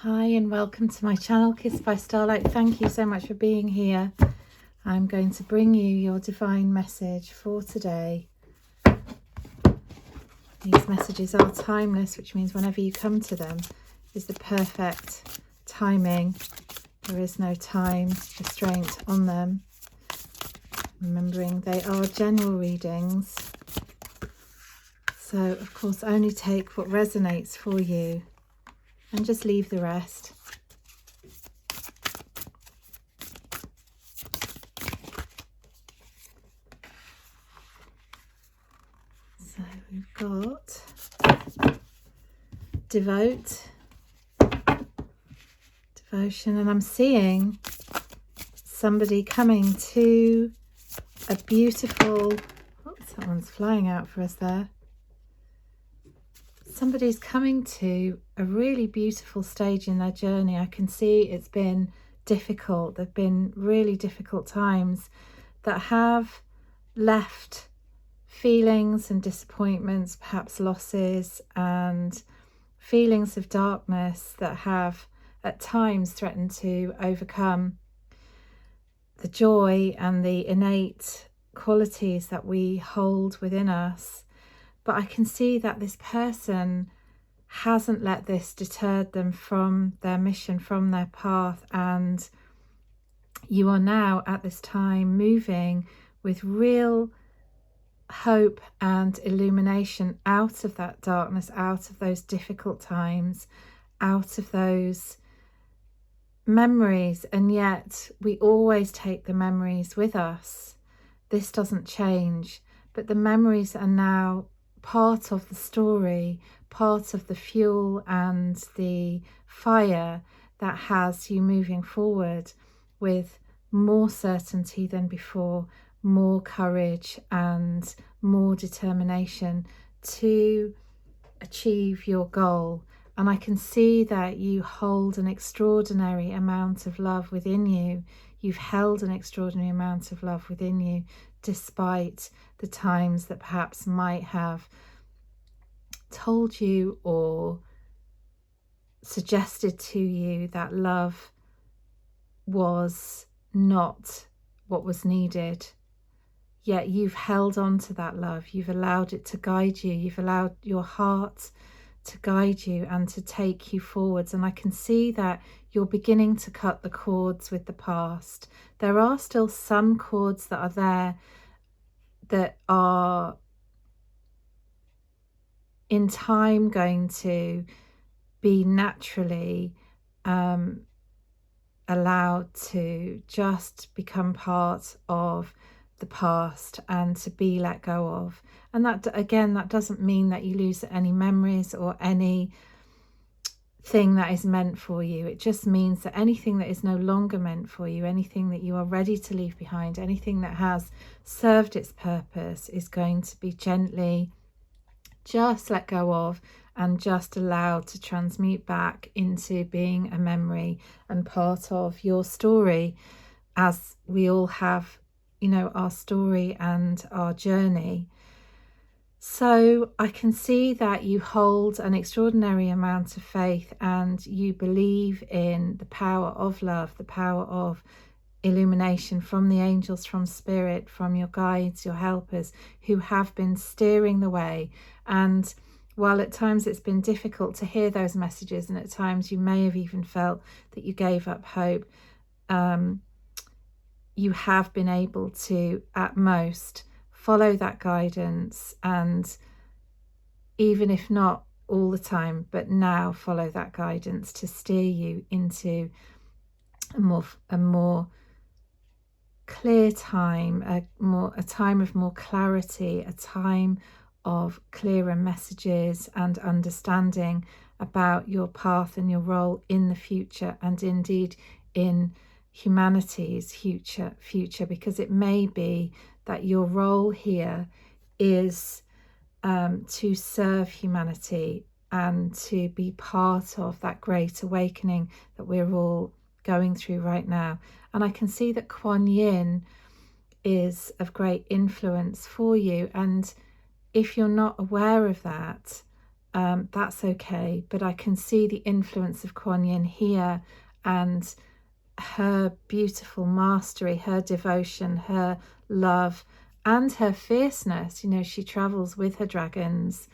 Hi and welcome to my channel, Kissed by Starlight. Thank you so much for being here. I'm going to bring you your divine message for today. These messages are timeless, which means whenever you come to them is the perfect timing. There is no time restraint on them. Remembering they are general readings. So of course only take what resonates for you and just leave the rest. So we've got devotion, and I'm seeing somebody coming to a beautiful, oops, that one's flying out for us there. Somebody's coming to a really beautiful stage in their journey. I can see it's been difficult. There've been really difficult times that have left feelings and disappointments, perhaps losses and feelings of darkness that have at times threatened to overcome the joy and the innate qualities that we hold within us. But I can see that this person hasn't let this deter them from their mission, from their path, and you are now at this time moving with real hope and illumination out of that darkness, out of those difficult times, out of those memories. And yet we always take the memories with us. This doesn't change, but the memories are now part of the story, part of the fuel and the fire that has you moving forward with more certainty than before, more courage and more determination to achieve your goal. And I can see that you hold an extraordinary amount of love within you. You've held an extraordinary amount of love within you, despite the times that perhaps might have told you or suggested to you that love was not what was needed. Yet you've held on to that love. You've allowed it to guide you. You've allowed your heart to guide you and to take you forwards. And I can see that you're beginning to cut the cords with the past. There are still some cords that are there that are in time going to be naturally allowed to just become part of the past and to be let go of. And that, again, that doesn't mean that you lose any memories or any thing that is meant for you. It just means that anything that is no longer meant for you, anything that you are ready to leave behind, anything that has served its purpose is going to be gently just let go of and just allowed to transmute back into being a memory and part of your story, as we all have, you know, our story and our journey. So I can see that you hold an extraordinary amount of faith and you believe in the power of love, the power of illumination from the angels, from spirit, from your guides, your helpers who have been steering the way. And while at times it's been difficult to hear those messages, and at times you may have even felt that you gave up hope, you have been able to, at most, follow that guidance, and even if not all the time, but now follow that guidance to steer you into a more clear time, a time of more clarity, a time of clearer messages and understanding about your path and your role in the future, and indeed in humanity's future, because it may be that your role here is to serve humanity and to be part of that great awakening that we're all going through right now. And I can see that Kuan Yin is of great influence for you, and if you're not aware of that, that's okay. But I can see the influence of Kuan Yin here, and her beautiful mastery, her devotion, her love, and her fierceness. You know, she travels with her dragons,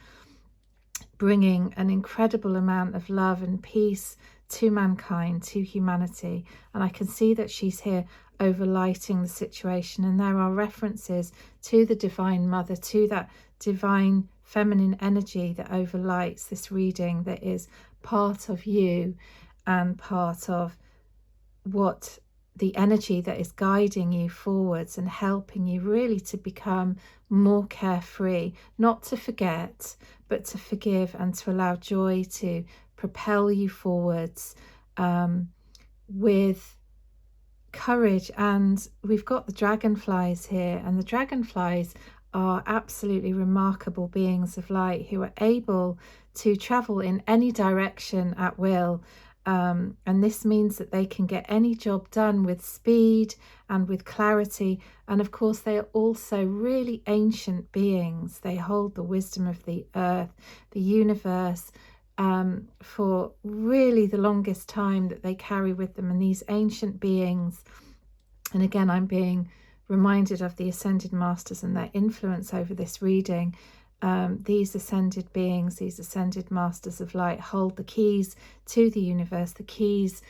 bringing an incredible amount of love and peace to mankind, to humanity. And I can see that she's here overlighting the situation. And there are references to the Divine Mother, to that divine feminine energy that overlights this reading, that is part of you and part of what the energy that is guiding you forwards and helping you really to become more carefree, not to forget, but to forgive and to allow joy to propel you forwards with courage. And we've got the dragonflies here, and the dragonflies are absolutely remarkable beings of light who are able to travel in any direction at will. And this means that they can get any job done with speed and with clarity. And of course, they are also really ancient beings. They hold the wisdom of the earth, the universe, for really the longest time that they carry with them. And these ancient beings, and again, I'm being reminded of the Ascended Masters and their influence over this reading. These ascended beings, these ascended masters of light, hold the keys to the universe, the keys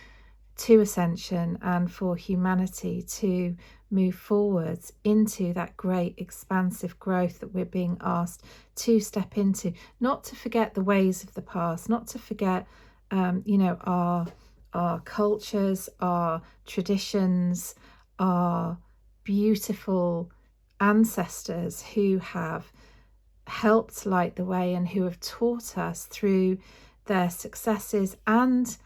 to ascension, and for humanity to move forwards into that great expansive growth that we're being asked to step into. Not to forget the ways of the past, not to forget you know, our cultures, our traditions, our beautiful ancestors who have helped light the way and who have taught us through their successes and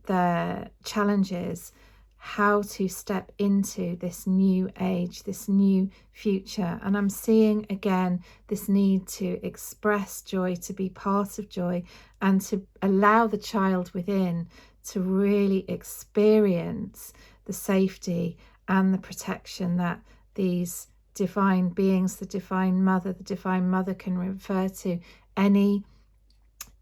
their challenges how to step into this new age, this new future. And I'm seeing again this need to express joy, to be part of joy, and to allow the child within to really experience the safety and the protection that these divine beings, the Divine Mother can refer to any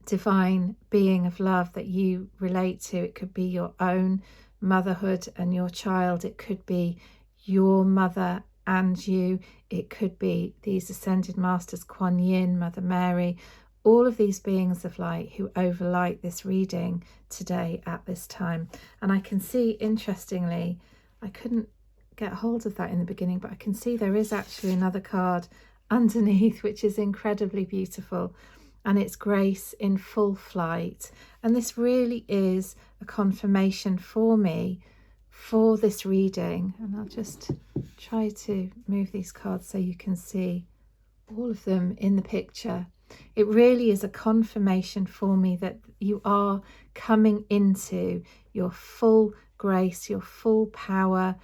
divine being of love that you relate to. It could be your own motherhood and your child. It could be your mother and you. It could be these ascended masters, Kuan Yin, Mother Mary, all of these beings of light who overlight this reading today at this time. And I can see, interestingly, I couldn't get hold of that in the beginning, but I can see there is actually another card underneath, which is incredibly beautiful, and it's Grace in Full Flight. And this really is a confirmation for me for this reading. And I'll just try to move these cards so you can see all of them in the picture. It really is a confirmation for me that you are coming into your full grace, your full power,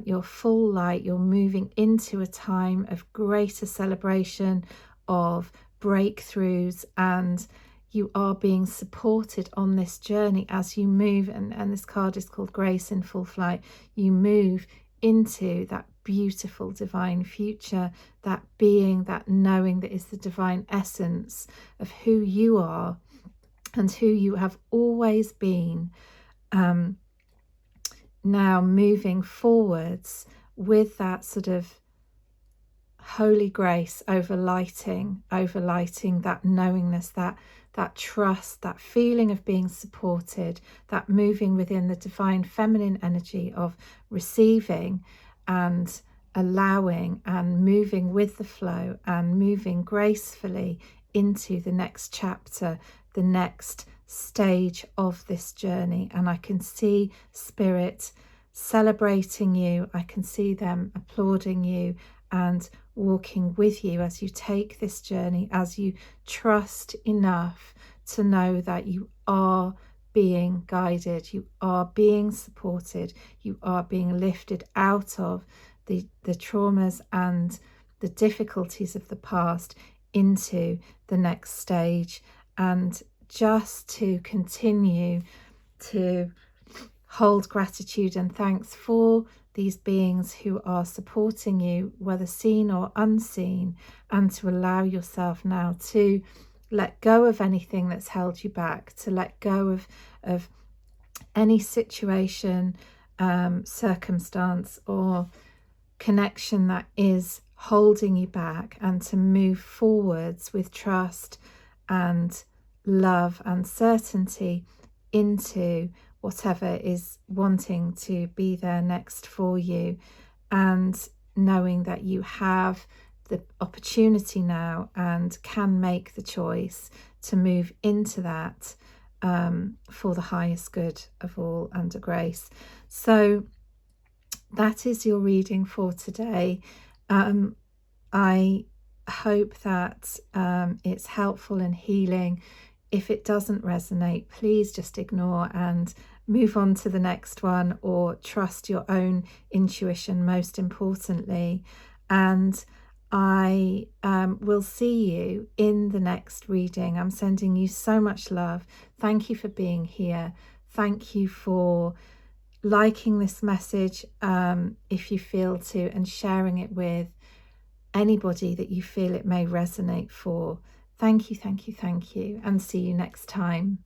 your full light. You're moving into a time of greater celebration, of breakthroughs, and you are being supported on this journey as you move. And this card is called Grace in Full Flight. You move into that beautiful divine future, that being, that knowing that is the divine essence of who you are and who you have always been. Now moving forwards with that sort of holy grace overlighting that knowingness, that trust, that feeling of being supported, that moving within the divine feminine energy of receiving and allowing and moving with the flow and moving gracefully into the next chapter, the next stage of this journey. And I can see Spirit celebrating you. I can see them applauding you and walking with you as you take this journey, as you trust enough to know that you are being guided, you are being supported, you are being lifted out of the traumas and the difficulties of the past into the next stage. And just to continue to hold gratitude and thanks for these beings who are supporting you, whether seen or unseen, and to allow yourself now to let go of anything that's held you back, to let go of any situation, circumstance, or connection that is holding you back, and to move forwards with trust and love and certainty into whatever is wanting to be there next for you, and knowing that you have the opportunity now and can make the choice to move into that, for the highest good of all, under grace. So that is your reading for today. I hope that it's helpful and healing. If it doesn't resonate, please just ignore and move on to the next one, or trust your own intuition, most importantly. And I will see you in the next reading. I'm sending you so much love. Thank you for being here. Thank you for liking this message, if you feel to, and sharing it with anybody that you feel it may resonate for. Thank you, thank you, thank you, and see you next time.